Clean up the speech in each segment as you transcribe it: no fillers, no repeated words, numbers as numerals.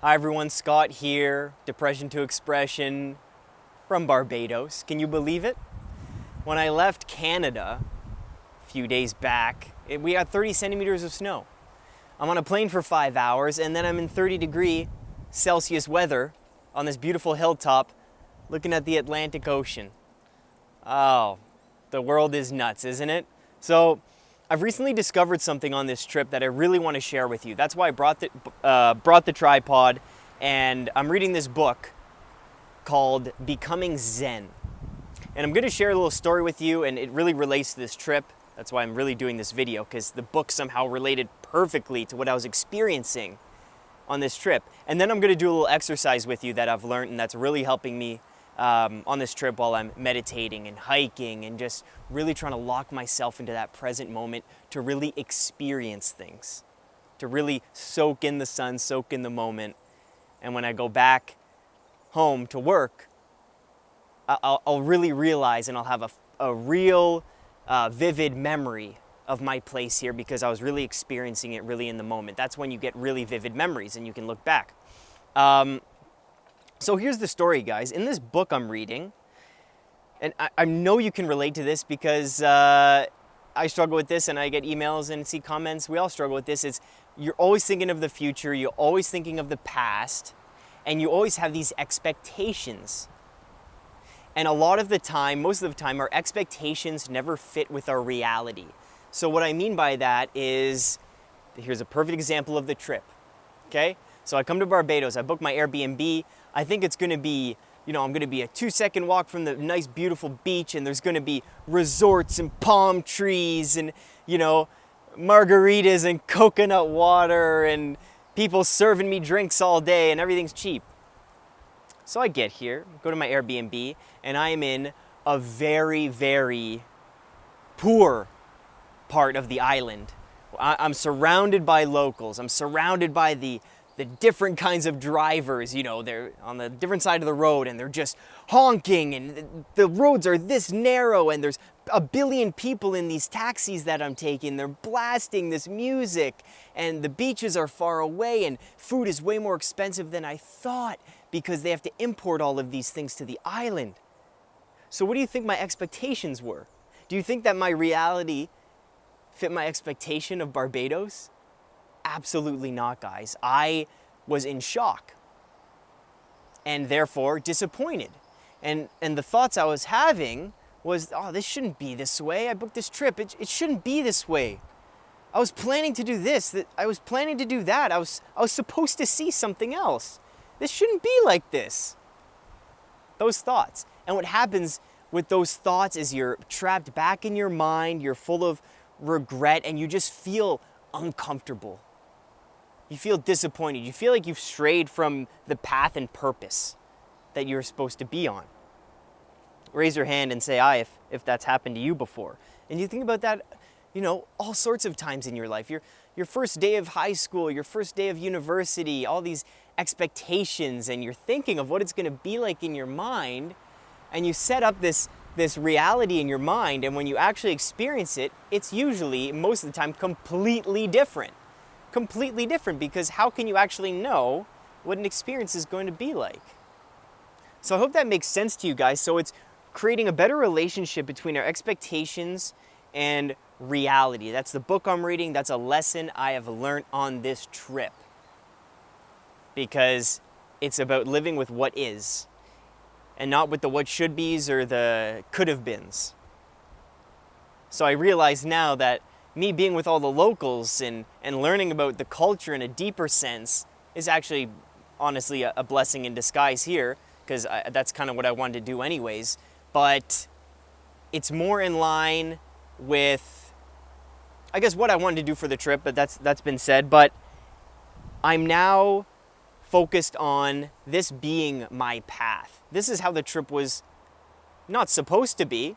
Hi everyone, Scott here, Depression to Expression from Barbados. Can you believe it? When I left Canada a few days back, we had 30 centimeters of snow. I'm on a plane for 5 hours and then I'm in 30-degree Celsius weather on this beautiful hilltop looking at the Atlantic Ocean. Oh, the world is nuts, isn't it? So I've recently discovered something on this trip that I really want to share with you. That's why I brought the tripod, and I'm reading this book called Becoming Zen. And I'm going to share a little story with you, and it really relates to this trip. That's why I'm really doing this video, because the book somehow related perfectly to what I was experiencing on this trip. And then I'm going to do a little exercise with you that I've learned, and that's really helping me on this trip while I'm meditating and hiking and just really trying to lock myself into that present moment to really experience things, to really soak in the sun, soak in the moment. And when I go back home to work, I'll really realize, and I'll have a real vivid memory of my place here because I was really experiencing it really in the moment. That's when you get really vivid memories and you can look back. So here's the story, guys. In this book I'm reading, and I know you can relate to this because I struggle with this and I get emails and see comments. We all struggle with this. You're always thinking of the future, you're always thinking of the past, and you always have these expectations. And a lot of the time, most of the time, our expectations never fit with our reality. So what I mean by that is, here's a perfect example of the trip, okay? So I come to Barbados, I book my Airbnb. I think it's gonna be, I'm gonna be a 2-second walk from the nice, beautiful beach, and there's gonna be resorts and palm trees and, margaritas and coconut water and people serving me drinks all day and everything's cheap. So I get here, go to my Airbnb, and I am in a very, very poor part of the island. I'm surrounded by locals. I'm surrounded by the different kinds of drivers, they're on the different side of the road and they're just honking and the roads are this narrow and there's a billion people in these taxis that I'm taking. They're blasting this music and the beaches are far away and food is way more expensive than I thought because they have to import all of these things to the island. So what do you think my expectations were? Do you think that my reality fit my expectation of Barbados? Absolutely not, guys. I was in shock and therefore disappointed. And the thoughts I was having was, oh, this shouldn't be this way. I booked this trip. It shouldn't be this way. I was planning to do this. I was planning to do that. I was supposed to see something else. This shouldn't be like this. Those thoughts. And what happens with those thoughts is you're trapped back in your mind. You're full of regret and you just feel uncomfortable. You feel disappointed. You feel like you've strayed from the path and purpose that you're supposed to be on. Raise your hand and say aye if that's happened to you before. And you think about that, all sorts of times in your life. Your first day of high school, your first day of university, all these expectations, and you're thinking of what it's going to be like in your mind, and you set up this reality in your mind, and when you actually experience it, it's usually, most of the time, completely different. Completely different, because how can you actually know what an experience is going to be like? So I hope that makes sense to you guys. So it's creating a better relationship between our expectations and reality. That's the book I'm reading. That's a lesson I have learned on this trip. Because it's about living with what is, and not with the what should be's or the could have beens. So I realize now that me being with all the locals and learning about the culture in a deeper sense is actually, honestly, a blessing in disguise here, because that's kind of what I wanted to do anyways. But it's more in line with, I guess, what I wanted to do for the trip, but that's been said. But I'm now focused on this being my path. This is how the trip was not supposed to be,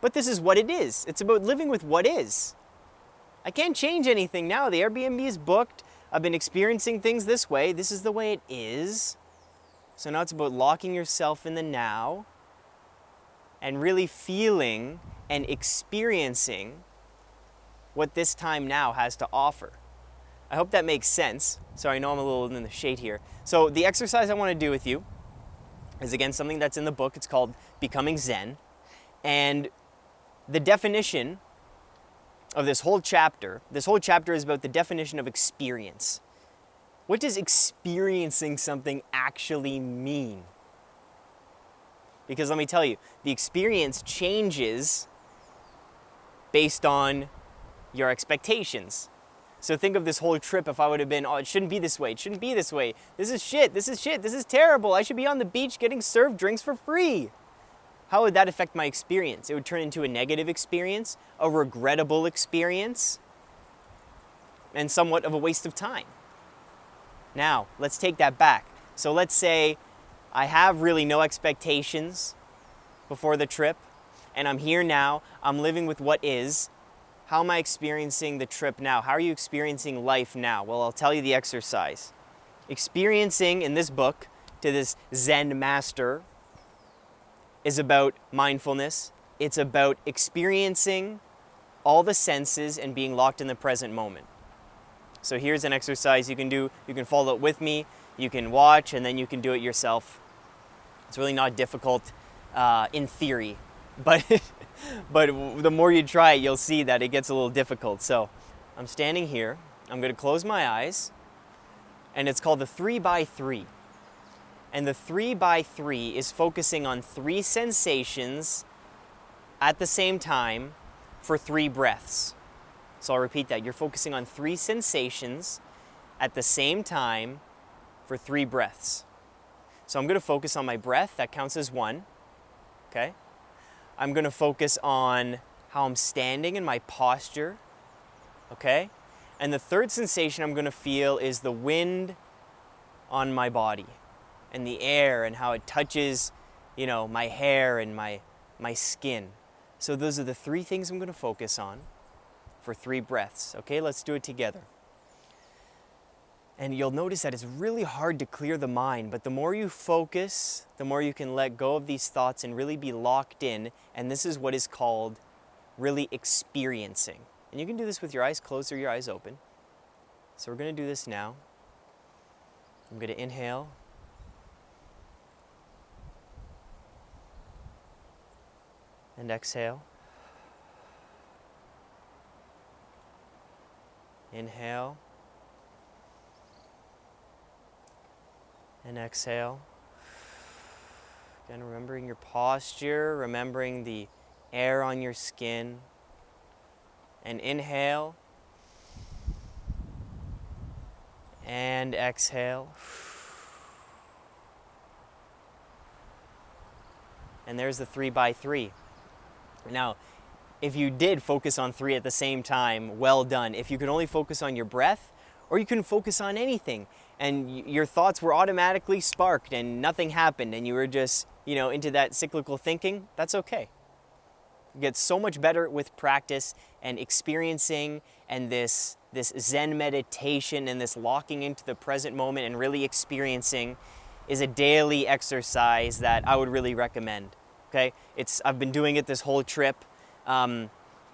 but this is what it is. It's about living with what is. I can't change anything now. The Airbnb is booked. I've been experiencing things this way. This is the way it is. So now it's about locking yourself in the now and really feeling and experiencing what this time now has to offer. I hope that makes sense. Sorry, I know I'm a little in the shade here. So the exercise I want to do with you is, again, something that's in the book. It's called Becoming Zen. And the definition of this whole chapter is about the definition of experience. What does experiencing something actually mean? Because let me tell you, the experience changes based on your expectations. So think of this whole trip. If I would have been, oh, it shouldn't be this way, it shouldn't be this way, this is shit, this is terrible, I should be on the beach getting served drinks for free. How would that affect my experience? It would turn into a negative experience, a regrettable experience, and somewhat of a waste of time. Now, let's take that back. So let's say I have really no expectations before the trip, and I'm here now, I'm living with what is. How am I experiencing the trip now? How are you experiencing life now? Well, I'll tell you the exercise. Experiencing in this book to this Zen master is about mindfulness. It's about experiencing all the senses and being locked in the present moment. So here's an exercise you can do. You can follow it with me, you can watch, and then you can do it yourself. It's really not difficult in theory, but but the more you try it, you'll see that it gets a little difficult. So I'm standing here, I'm going to close my eyes, and it's called the 3x3. And the 3x3 is focusing on 3 sensations at the same time for 3 breaths. So I'll repeat that. You're focusing on 3 sensations at the same time for 3 breaths. So I'm going to focus on my breath. That counts as 1. Okay? I'm going to focus on how I'm standing and my posture. Okay? And the third sensation I'm going to feel is the wind on my body and the air and how it touches, my hair and my skin. So those are the 3 things I'm going to focus on for 3 breaths. Okay, let's do it together. And you'll notice that it's really hard to clear the mind, but the more you focus, the more you can let go of these thoughts and really be locked in. And this is what is called really experiencing. And you can do this with your eyes closed or your eyes open. So we're going to do this now. I'm going to inhale. And exhale. Inhale. And exhale. Again, remembering your posture, remembering the air on your skin. And inhale. And exhale. And there's the 3x3. Now, if you did focus on 3 at the same time, well done. If you could only focus on your breath, or you couldn't focus on anything, and your thoughts were automatically sparked and nothing happened, and you were just, into that cyclical thinking, that's okay. You get so much better with practice and experiencing, and this Zen meditation and this locking into the present moment and really experiencing is a daily exercise that I would really recommend. Okay, I've been doing it this whole trip, and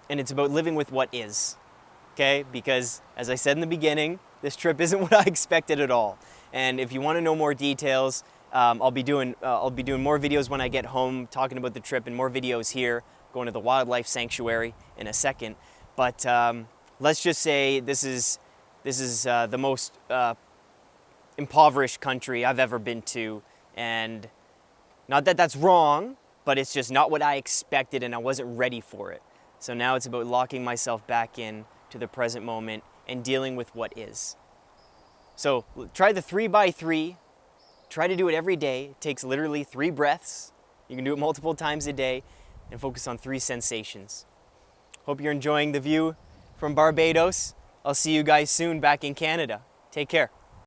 it's about living with what is. Okay, because as I said in the beginning, this trip isn't what I expected at all. And if you want to know more details, I'll be doing more videos when I get home, talking about the trip, and more videos here, going to the wildlife sanctuary in a second. But let's just say this is the most impoverished country I've ever been to, and not that that's wrong, but it's just not what I expected, and I wasn't ready for it. So now it's about locking myself back in to the present moment and dealing with what is. So try the 3x3. Try to do it every day. It takes literally 3 breaths. You can do it multiple times a day and focus on 3 sensations. Hope you're enjoying the view from Barbados. I'll see you guys soon back in Canada. Take care.